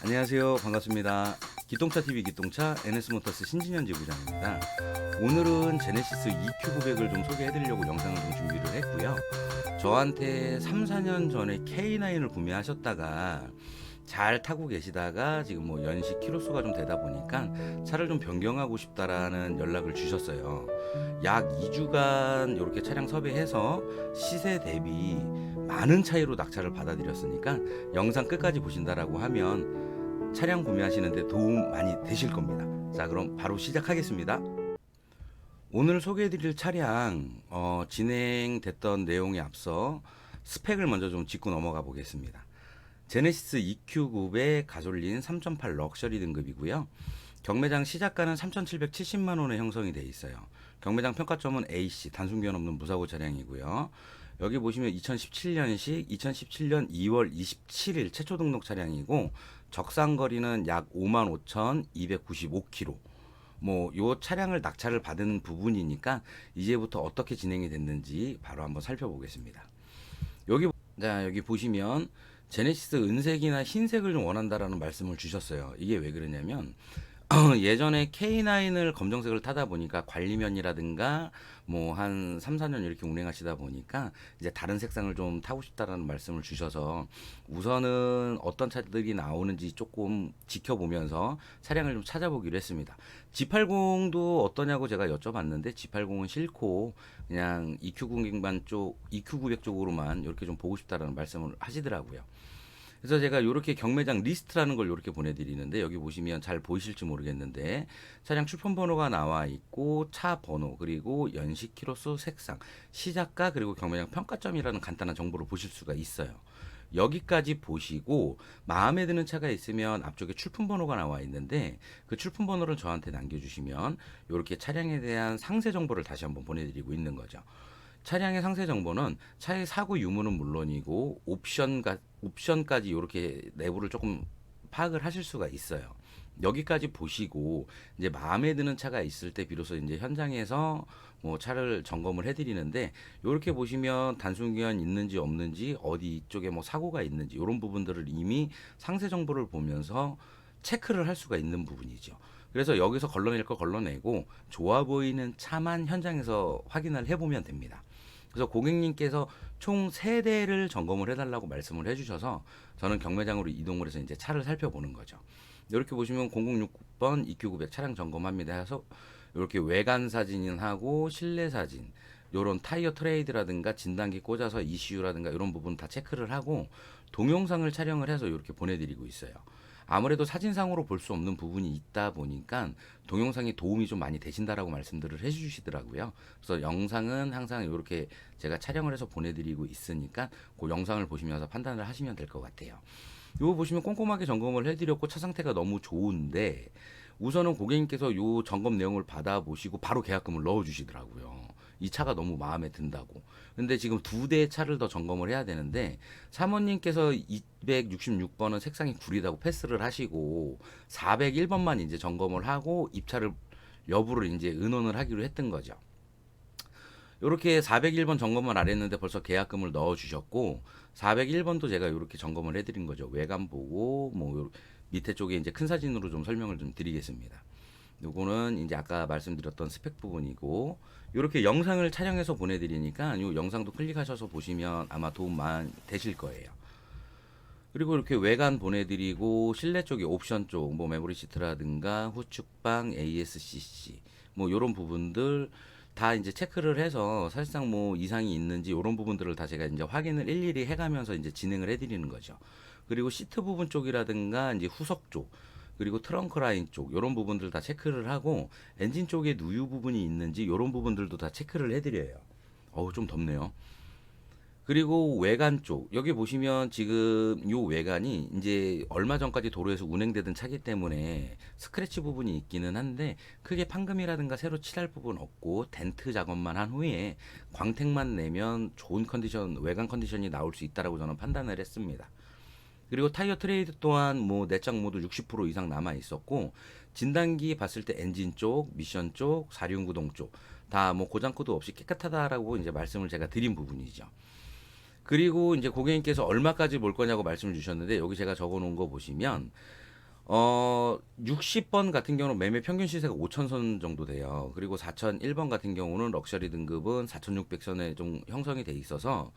안녕하세요. 반갑습니다. 기똥차TV 기똥차 NS모터스 신진현 지부장입니다. 오늘은 제네시스 EQ900을 좀 소개해드리려고 영상을 좀 준비를 했고요. 저한테 3, 4년 전에 K9을 구매하셨다가 잘 타고 계시다가 지금 뭐 연식 키로수가 좀 되다 보니까 차를 좀 변경하고 싶다라는 연락을 주셨어요. 약 2주간 이렇게 차량 섭외해서 시세 대비 많은 차이로 낙차를 받아들였으니까 영상 끝까지 보신다라고 하면 차량 구매하시는데 도움 많이 되실 겁니다. 자, 그럼 바로 시작하겠습니다. 오늘 소개해드릴 차량 진행됐던 내용에 앞서 스펙을 먼저 좀 짚고 넘어가 보겠습니다. 제네시스 EQ900 가솔린 3.8 럭셔리 등급이고요. 경매장 시작가는 3,770만 원에 형성이 되어 있어요. 경매장 평가점은 AC, 단순기한 없는 무사고 차량이고요. 여기 보시면 2017년식 2017년 2월 27일 최초 등록 차량이고 적상 거리는 약 55,295km. 뭐 요 차량을 낙찰을 받은 부분이니까 이제부터 어떻게 진행이 됐는지 바로 한번 살펴보겠습니다. 여기 보시면 제네시스 은색이나 흰색을 좀 원한다라는 말씀을 주셨어요. 이게 왜 그러냐면 예전에 K9을 검정색을 타다 보니까 관리면이라든가 뭐 한 3, 4년 이렇게 운행하시다 보니까 이제 다른 색상을 좀 타고 싶다라는 말씀을 주셔서 우선은 어떤 차들이 나오는지 조금 지켜보면서 차량을 좀 찾아보기로 했습니다. G80도 어떠냐고 제가 여쭤봤는데 G80은 싫고 그냥 EQ900만 쪽, EQ900 쪽으로만 이렇게 좀 보고 싶다라는 말씀을 하시더라고요. 그래서 제가 이렇게 경매장 리스트라는 걸 이렇게 보내드리는데 여기 보시면 잘 보이실지 모르겠는데 차량 출품 번호가 나와 있고 차 번호 그리고 연식 키로수 색상 시작가 그리고 경매장 평가점이라는 간단한 정보를 보실 수가 있어요. 여기까지 보시고 마음에 드는 차가 있으면 앞쪽에 출품 번호가 나와 있는데 그 출품 번호를 저한테 남겨주시면 이렇게 차량에 대한 상세 정보를 다시 한번 보내드리고 있는 거죠. 차량의 상세 정보는 차의 사고 유무는 물론이고 옵션까지 이렇게 내부를 조금 파악을 하실 수가 있어요. 여기까지 보시고 이제 마음에 드는 차가 있을 때 비로소 이제 현장에서 뭐 차를 점검을 해드리는데 이렇게 보시면 단순기한 있는지 없는지 어디 쪽에 뭐 사고가 있는지 이런 부분들을 이미 상세 정보를 보면서 체크를 할 수가 있는 부분이죠. 그래서 여기서 걸러낼 거 걸러내고 좋아 보이는 차만 현장에서 확인을 해보면 됩니다. 그래서 고객님께서 총 3대를 점검을 해달라고 말씀을 해주셔서 저는 경매장으로 이동을 해서 이제 차를 살펴보는 거죠. 이렇게 보시면 0069번 EQ900 차량 점검합니다 해서 이렇게 외관 사진하고 실내 사진 요런 타이어 트레이드라든가 진단기 꽂아서 ECU라든가 이런 부분 다 체크를 하고 동영상을 촬영을 해서 이렇게 보내드리고 있어요. 아무래도 사진상으로 볼 수 없는 부분이 있다 보니까 동영상이 도움이 좀 많이 되신다라고 말씀들을 해주시더라고요. 그래서 영상은 항상 이렇게 제가 촬영을 해서 보내드리고 있으니까 그 영상을 보시면서 판단을 하시면 될 것 같아요. 이거 보시면 꼼꼼하게 점검을 해드렸고 차 상태가 너무 좋은데 우선은 고객님께서 요 점검 내용을 받아보시고 바로 계약금을 넣어주시더라고요. 이 차가 너무 마음에 든다고. 근데 지금 2대의 차를 더 점검을 해야 되는데 사모님께서 266번은 색상이 구리다고 패스를 하시고 401번만 이제 점검을 하고 입차를 여부를 이제 의논을 하기로 했던 거죠. 이렇게 401번 점검을 안 했는데 벌써 계약금을 넣어주셨고 401번도 제가 이렇게 점검을 해드린 거죠. 외관 보고 뭐 밑에 쪽에 이제 큰 사진으로 좀 설명을 좀 드리겠습니다. 요거는 이제 아까 말씀드렸던 스펙 부분이고 이렇게 영상을 촬영해서 보내드리니까 이 영상도 클릭하셔서 보시면 아마 도움 많이 되실 거예요. 그리고 이렇게 외관 보내드리고 실내 쪽에 옵션 쪽 뭐 메모리 시트라든가 후측방 ASCC 뭐 이런 부분들 다 이제 체크를 해서 사실상 뭐 이상이 있는지 이런 부분들을 다 제가 이제 확인을 일일이 해가면서 이제 진행을 해드리는 거죠. 그리고 시트 부분 쪽이라든가 이제 후석 쪽 그리고 트렁크 라인 쪽 이런 부분들 다 체크를 하고 엔진 쪽에 누유 부분이 있는지 이런 부분들도 다 체크를 해드려요. 어우 좀 덥네요. 그리고 외관 쪽 여기 보시면 지금 요 외관이 이제 얼마 전까지 도로에서 운행되던 차기 때문에 스크래치 부분이 있기는 한데 크게 판금이라든가 새로 칠할 부분 없고 덴트 작업만 한 후에 광택만 내면 좋은 컨디션 외관 컨디션이 나올 수 있다라고 저는 판단을 했습니다. 그리고 타이어 트레이드 또한 뭐 내장 모두 60% 이상 남아 있었고 진단기 봤을 때 엔진 쪽, 미션 쪽, 사륜구동 쪽 다 뭐 고장 코드 없이 깨끗하다라고 이제 말씀을 제가 드린 부분이죠. 그리고 이제 고객님께서 얼마까지 몰 거냐고 말씀을 주셨는데 여기 제가 적어 놓은 거 보시면 60번 같은 경우는 매매 평균 시세가 5,000선 정도 돼요. 그리고 4,001번 같은 경우는 럭셔리 등급은 4,600선에 좀 형성이 돼 있어서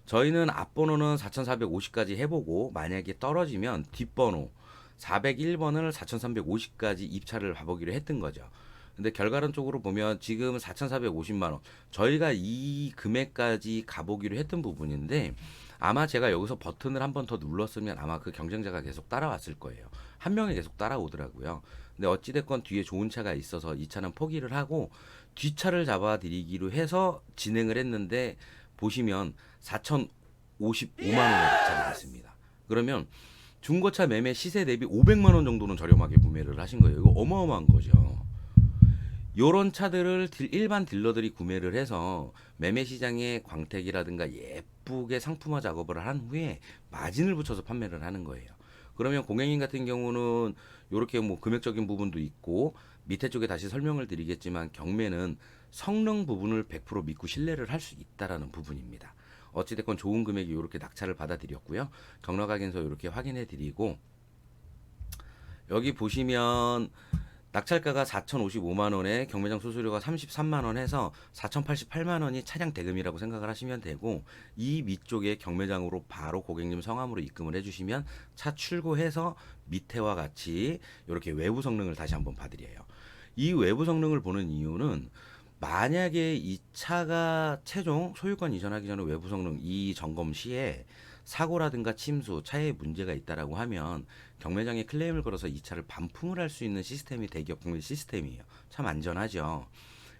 저희는 앞번호는 4,450까지 해보고 만약에 떨어지면 뒷번호 401번을 4,350까지 입찰을 봐보기로 했던 거죠. 근데 결과론적으로 보면 지금 4,450만 원 저희가 이 금액까지 가보기로 했던 부분인데 아마 제가 여기서 버튼을 한 번 더 눌렀으면 아마 그 경쟁자가 계속 따라왔을 거예요. 한 명이 계속 따라오더라고요. 근데 어찌됐건 뒤에 좋은 차가 있어서 이 차는 포기를 하고 뒷차를 잡아드리기로 해서 진행을 했는데 보시면 4,055만 원에 낙찰이 됐습니다. 그러면 중고차 매매 시세 대비 500만 원 정도는 저렴하게 구매를 하신 거예요. 이거 어마어마한 거죠. 요런 차들을 일반 딜러들이 구매를 해서 매매 시장에 광택이라든가 예쁘게 상품화 작업을 한 후에 마진을 붙여서 판매를 하는 거예요. 그러면 고객님 같은 경우는 요렇게 뭐 금액적인 부분도 있고 밑에 쪽에 다시 설명을 드리겠지만 경매는 성능 부분을 100% 믿고 신뢰를 할 수 있다라는 부분입니다. 어찌됐건 좋은 금액이 이렇게 낙찰을 받아들였고요. 경락각인서 이렇게 확인해 드리고 여기 보시면 낙찰가가 4,055만 원에 경매장 수수료가 33만 원 해서 4,088만 원이 차량 대금이라고 생각을 하시면 되고 이 밑쪽에 경매장으로 바로 고객님 성함으로 입금을 해주시면 차 출고해서 밑에와 같이 이렇게 외부 성능을 다시 한번 봐드려요. 이 외부 성능을 보는 이유는 만약에 이 차가 최종 소유권 이전하기 전에 외부 성능 이 점검 시에 사고라든가 침수, 차에 문제가 있다라고 하면 경매장에 클레임을 걸어서 이 차를 반품을 할 수 있는 시스템이 대기업 경매 시스템이에요. 참 안전하죠.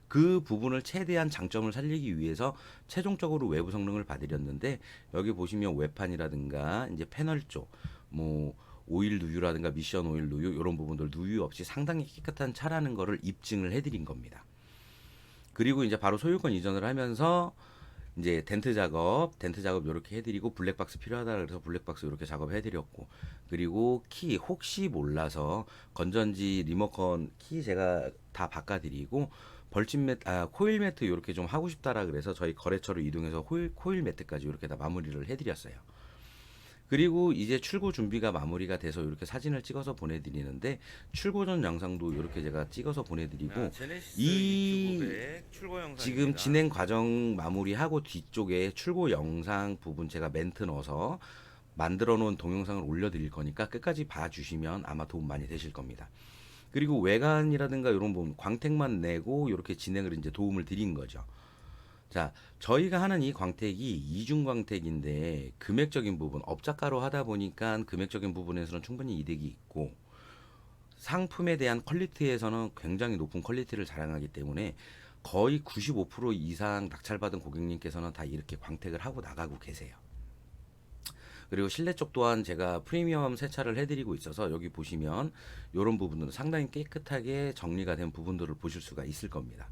그 부분을 최대한 장점을 살리기 위해서 최종적으로 외부 성능을 봐드렸는데 여기 보시면 외판이라든가 이제 패널 쪽, 뭐 오일 누유라든가 미션 오일 누유 이런 부분들 누유 없이 상당히 깨끗한 차라는 거를 입증을 해드린 겁니다. 그리고 이제 바로 소유권 이전을 하면서 이제 덴트 작업 이렇게 해드리고 블랙박스 필요하다 그래서 블랙박스 이렇게 작업해드렸고 그리고 키 혹시 몰라서 건전지 리모컨 키 제가 다 바꿔드리고 벌집 매트 코일 매트 이렇게 좀 하고 싶다라 그래서 저희 거래처로 이동해서 코일 매트까지 이렇게 다 마무리를 해드렸어요. 그리고 이제 출고 준비가 마무리가 돼서 이렇게 사진을 찍어서 보내드리는데 출고 전 영상도 이렇게 제가 찍어서 보내드리고 이 지금 진행 과정 마무리하고 뒤쪽에 출고 영상 부분 제가 멘트 넣어서 만들어 놓은 동영상을 올려드릴 거니까 끝까지 봐주시면 아마 도움 많이 되실 겁니다. 그리고 외관이라든가 이런 부분 광택만 내고 이렇게 진행을 이제 도움을 드린 거죠. 자, 저희가 하는 이 광택이 이중 광택인데 금액적인 부분, 업자가로 하다 보니까 금액적인 부분에서는 충분히 이득이 있고 상품에 대한 퀄리티에서는 굉장히 높은 퀄리티를 자랑하기 때문에 거의 95% 이상 낙찰받은 고객님께서는 다 이렇게 광택을 하고 나가고 계세요. 그리고 실내 쪽 또한 제가 프리미엄 세차를 해드리고 있어서 여기 보시면 이런 부분들은 상당히 깨끗하게 정리가 된 부분들을 보실 수가 있을 겁니다.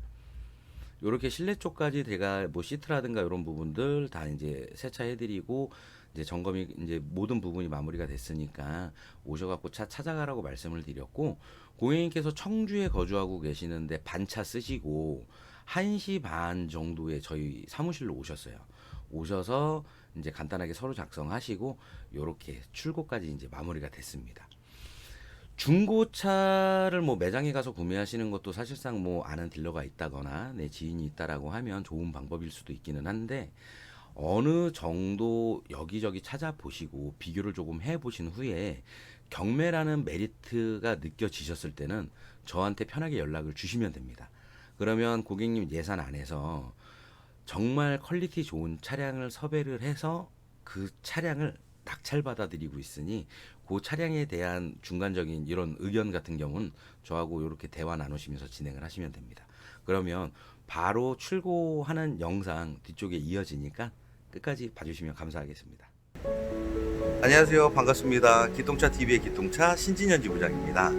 요렇게 실내 쪽까지 제가 뭐 시트라든가 이런 부분들 다 이제 세차해드리고 이제 점검이 이제 모든 부분이 마무리가 됐으니까 오셔갖고 차 찾아가라고 말씀을 드렸고 고객님께서 청주에 거주하고 계시는데 반차 쓰시고 1시 반 정도에 저희 사무실로 오셨어요. 오셔서 이제 간단하게 서류 작성하시고 요렇게 출고까지 이제 마무리가 됐습니다. 중고차를 뭐 매장에 가서 구매하시는 것도 사실상 뭐 아는 딜러가 있다거나 내 지인이 있다라고 하면 좋은 방법일 수도 있기는 한데 어느 정도 여기저기 찾아보시고 비교를 조금 해보신 후에 경매라는 메리트가 느껴지셨을 때는 저한테 편하게 연락을 주시면 됩니다. 그러면 고객님 예산 안에서 정말 퀄리티 좋은 차량을 섭외를 해서 그 차량을 낙찰받아 드리고 있으니 그 차량에 대한 중간적인 이런 의견 같은 경우는 저하고 이렇게 대화 나누시면서 진행을 하시면 됩니다. 그러면 바로 출고하는 영상 뒤쪽에 이어지니까 끝까지 봐주시면 감사하겠습니다. 안녕하세요. 반갑습니다. 기통차TV의 기통차 신진현 지부장입니다.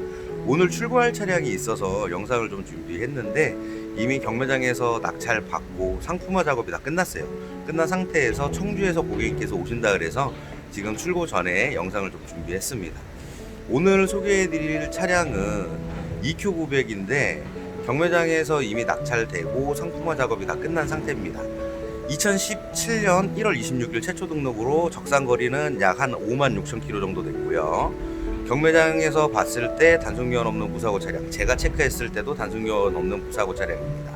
오늘 출고할 차량이 있어서 영상을 좀 준비했는데 이미 경매장에서 낙찰 받고 상품화 작업이 다 끝났어요. 끝난 상태에서 청주에서 고객님께서 오신다 그래서 지금 출고 전에 영상을 좀 준비했습니다. 오늘 소개해드릴 차량은 EQ900인데 경매장에서 이미 낙찰되고 상품화 작업이 다 끝난 상태입니다. 2017년 1월 26일 최초 등록으로 적상거리는 약 한 56,000km 정도 됐고요. 경매장에서 봤을 때 단속요원 없는 무사고 차량, 제가 체크했을 때도 단속요원 없는 무사고 차량입니다.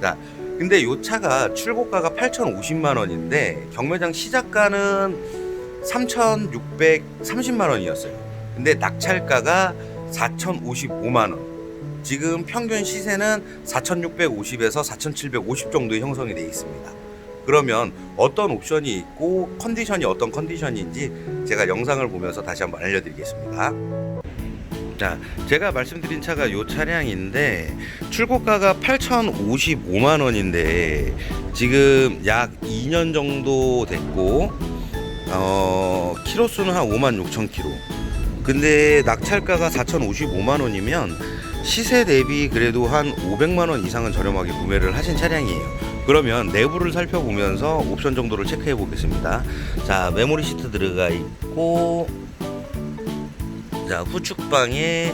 자, 근데 이 차가 출고가가 8,050만 원인데 경매장 시작가는 3,630만 원이었어요. 근데 낙찰가가 4,055만 원. 지금 평균 시세는 4,650에서 4,750 정도의 형성이 되어 있습니다. 그러면 어떤 옵션이 있고 컨디션이 어떤 컨디션인지 제가 영상을 보면서 다시 한번 알려드리겠습니다. 자, 제가 말씀드린 차가 이 차량인데 출고가가 8,055만 원인데 지금 약 2년 정도 됐고 키로수는 한 56,000km. 근데 낙찰가가 4,055만 원이면 시세 대비 그래도 한 500만 원 이상은 저렴하게 구매를 하신 차량이에요. 그러면 내부를 살펴보면서 옵션 정도를 체크해 보겠습니다. 자, 메모리 시트 들어가 있고, 자, 후측방에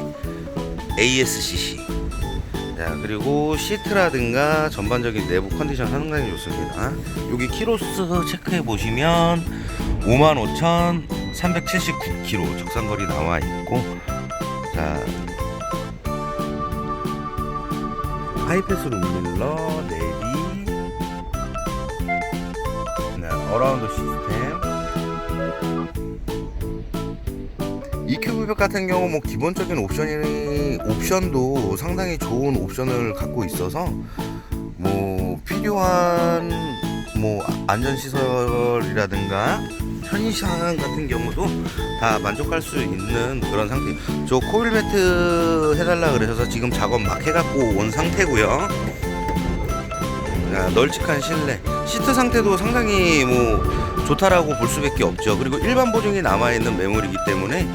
ASCC, 자, 그리고 시트라든가 전반적인 내부 컨디션 상당히 좋습니다. 여기 키로수 체크해 보시면 55,379km 적산거리 나와 있고, 자, 하이패스 룸밀러, 내비, 어라운드 시스템. EQ900 같은 경우 뭐 기본적인 옵션도 상당히 좋은 옵션을 갖고 있어서 뭐 필요한 뭐 안전시설이라든가 편의상 같은 경우도 다 만족할 수 있는 그런 상태. 저 코일 매트 해달라 그러셔서 지금 작업 막 해갖고 온 상태고요. 자, 널찍한 실내, 시트 상태도 상당히 뭐 좋다라고 볼 수밖에 없죠. 그리고 일반 보증이 남아있는 매물이기 때문에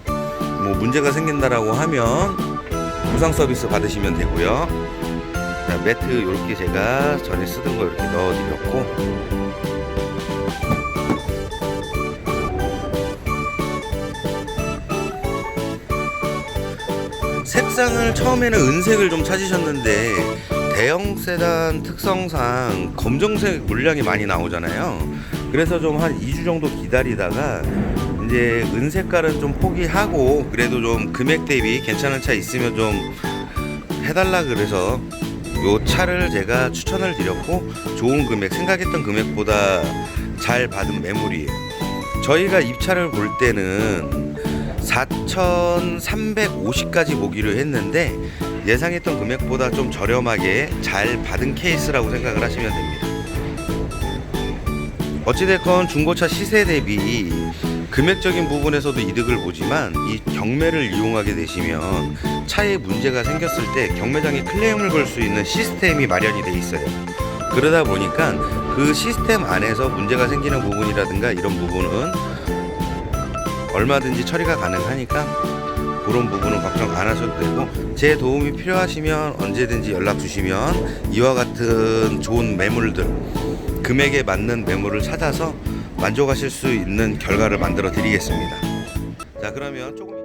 뭐 문제가 생긴다라고 하면 보상 서비스 받으시면 되고요. 자, 매트 이렇게 제가 전에 쓰던 거 이렇게 넣어드렸고, 색상을 처음에는 은색을 좀 찾으셨는데 대형 세단 특성상 검정색 물량이 많이 나오잖아요. 그래서 좀 한 2주 정도 기다리다가 이제 은색깔은 좀 포기하고 그래도 좀 금액 대비 괜찮은 차 있으면 좀 해달라 그래서 요 차를 제가 추천을 드렸고, 좋은 금액, 생각했던 금액보다 잘 받은 매물이에요. 저희가 입차를 볼 때는 4,350까지 보기로 했는데 예상했던 금액보다 좀 저렴하게 잘 받은 케이스라고 생각을 하시면 됩니다. 어찌됐건 중고차 시세 대비 금액적인 부분에서도 이득을 보지만 이 경매를 이용하게 되시면 차에 문제가 생겼을 때 경매장에 클레임을 걸 수 있는 시스템이 마련이 돼 있어요. 그러다 보니까 그 시스템 안에서 문제가 생기는 부분이라든가 이런 부분은 얼마든지 처리가 가능하니까 그런 부분은 걱정 안 하셔도 되고, 제 도움이 필요하시면 언제든지 연락 주시면 이와 같은 좋은 매물들, 금액에 맞는 매물을 찾아서 만족하실 수 있는 결과를 만들어 드리겠습니다. 자, 그러면 조금